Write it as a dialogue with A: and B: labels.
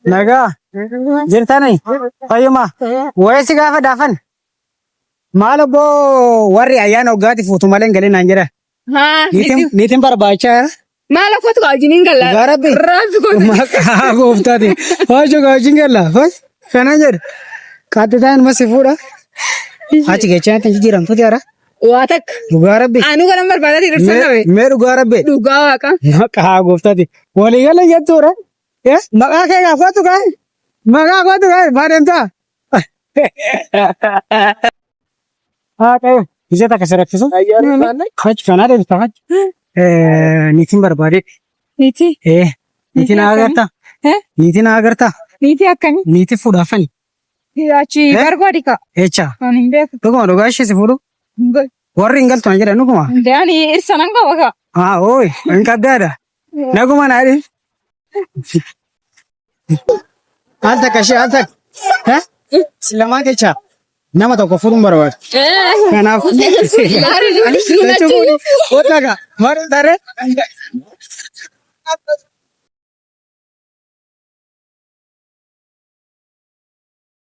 A: Nagaa jirta nai fayyuma wayisi gaafa daafan maal obboo warri ayyaana waggaatti fuutu malee hin galin naan jedha. Niitiin barbaachaa
B: maal akkatu gaajiniin gallaa
A: gaarabbi maqaa gooftaati waajjo gaajin galla kana jedha kaattitaan masi fuudha achi gechaa tan jijjiiramtuuti hara
B: waa takka
A: dhugaa rabbi
B: anu galan barbaadati dhirsan dhabe
A: mee dhugaa rabbi
B: dhugaa waaqa
A: maqaa gooftaati walii gala jettuudha maqaa kee gaafatu kaa maqaa kootu kaa baadamtaa haa ta'e ija takka sirrakkisu hachi kanaa deebista hachi niitiin barbaade
B: niiti
A: niitiin agarta niitiin agarta
B: niiti akkami
A: niitii fuudhaafani
B: achi barbaadi ka
A: echa
B: ani hin beeku
A: dhuguma dhugaa ishee si fuudhu warri hin galtu jedhan dhuguma
B: ani irsa nan qaba ka
A: ooy hin qabdaadha naguma naadhi al takka ishee al takka silamaa kecha nama tokko fuudhuun barbaadu kanaaf otaga maru tare